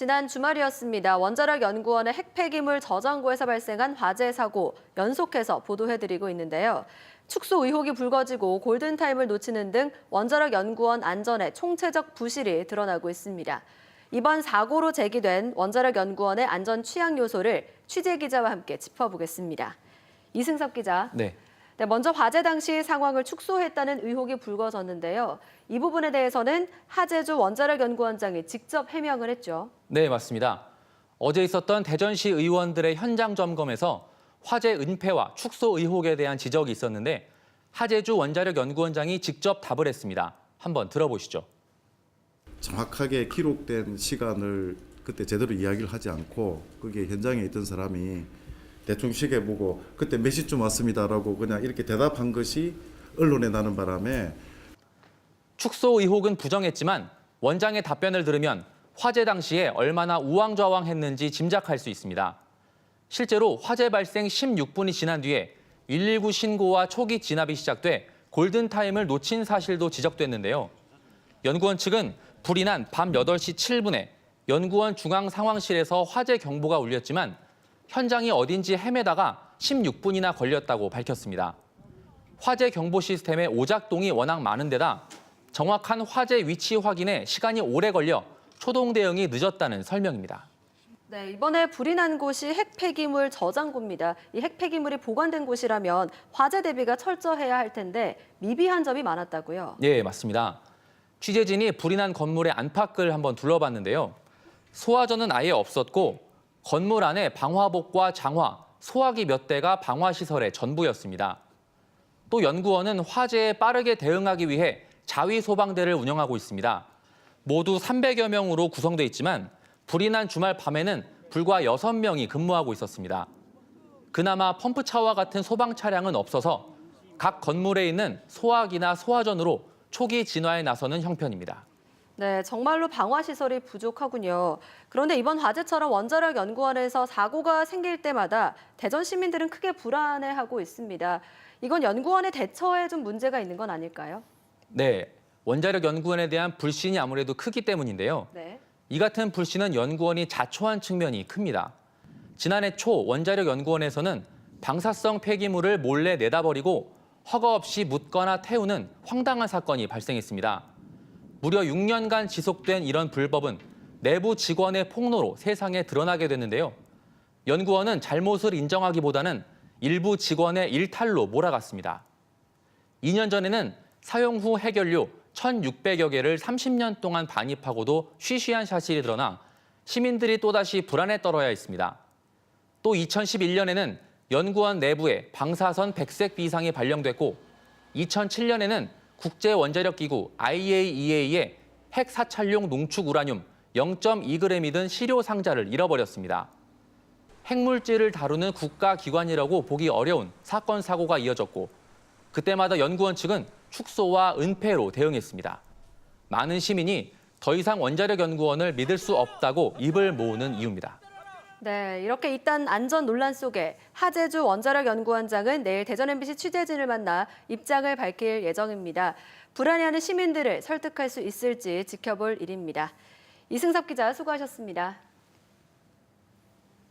지난 주말이었습니다. 원자력 연구원의 핵폐기물 저장고에서 발생한 화재 사고 연속해서 보도해드리고 있는데요. 축소 의혹이 불거지고 골든타임을 놓치는 등 원자력 연구원 안전에 총체적 부실이 드러나고 있습니다. 이번 사고로 제기된 원자력 연구원의 안전 취약 요소를 취재 기자와 함께 짚어보겠습니다. 이승섭 기자. 네. 먼저 화재 당시 상황을 축소했다는 의혹이 불거졌는데요. 이 부분에 대해서는 하재주 원자력 연구원장이 직접 해명을 했죠. 네, 맞습니다. 어제 있었던 대전시 의원들의 현장 점검에서 화재 은폐와 축소 의혹에 대한 지적이 있었는데 하재주 원자력 연구원장이 직접 답을 했습니다. 한번 들어보시죠. 정확하게 기록된 시간을 그때 제대로 이야기를 하지 않고 거기에 현장에 있던 사람이 대충 시계 보고 그때 몇 시쯤 왔습니다라고 그냥 이렇게 대답한 것이 언론에 나는 바람에 축소 의혹은 부정했지만 원장의 답변을 들으면 화재 당시에 얼마나 우왕좌왕했는지 짐작할 수 있습니다. 실제로 화재 발생 16분이 지난 뒤에 119 신고와 초기 진압이 시작돼 골든타임을 놓친 사실도 지적됐는데요. 연구원 측은 불이 난 밤 8시 7분에 연구원 중앙상황실에서 화재 경보가 울렸지만 현장이 어딘지 헤매다가 16분이나 걸렸다고 밝혔습니다. 화재 경보 시스템의 오작동이 워낙 많은 데다 정확한 화재 위치 확인에 시간이 오래 걸려 초동 대응이 늦었다는 설명입니다. 네, 이번에 불이 난 곳이 핵폐기물 저장고입니다. 이 핵폐기물이 보관된 곳이라면 화재 대비가 철저해야 할 텐데 미비한 점이 많았다고요? 네, 맞습니다. 취재진이 불이 난 건물의 안팎을 한번 둘러봤는데요. 소화전은 아예 없었고 건물 안에 방화복과 장화, 소화기 몇 대가 방화시설의 전부였습니다. 또 연구원은 화재에 빠르게 대응하기 위해 자위 소방대를 운영하고 있습니다. 모두 300여 명으로 구성돼 있지만 불이 난 주말 밤에는 불과 6명이 근무하고 있었습니다. 그나마 펌프차와 같은 소방 차량은 없어서 각 건물에 있는 소화기나 소화전으로 초기 진화에 나서는 형편입니다. 네, 정말로 방화시설이 부족하군요. 그런데 이번 화재처럼 원자력 연구원에서 사고가 생길 때마다 대전 시민들은 크게 불안해하고 있습니다. 이건 연구원의 대처에 좀 문제가 있는 건 아닐까요? 네, 원자력 연구원에 대한 불신이 아무래도 크기 때문인데요. 네. 이 같은 불신은 연구원이 자초한 측면이 큽니다. 지난해 초 원자력 연구원에서는 방사성 폐기물을 몰래 내다버리고 허가 없이 묻거나 태우는 황당한 사건이 발생했습니다. 무려 6년간 지속된 이런 불법은 내부 직원의 폭로로 세상에 드러나게 됐는데요. 연구원은 잘못을 인정하기보다는 일부 직원의 일탈로 몰아갔습니다. 2년 전에는 사용 후 해결료 1,600여 개를 30년 동안 반입하고도 쉬쉬한 사실이 드러나 시민들이 또다시 불안에 떨어야 했습니다. 또 2011년에는 연구원 내부에 방사선 100색 비상이 발령됐고 2007년에는 국제원자력기구 IAEA의 핵 사찰용 농축 우라늄 0.2g이 든 시료 상자를 잃어버렸습니다. 핵물질을 다루는 국가기관이라고 보기 어려운 사건 사고가 이어졌고 그때마다 연구원 측은 축소와 은폐로 대응했습니다. 많은 시민이 더 이상 원자력 연구원을 믿을 수 없다고 입을 모으는 이유입니다. 네, 이렇게 잇단 안전 논란 속에 하재주 원자력 연구원장은 내일 대전 MBC 취재진을 만나 입장을 밝힐 예정입니다. 불안해하는 시민들을 설득할 수 있을지 지켜볼 일입니다. 이승섭 기자 수고하셨습니다.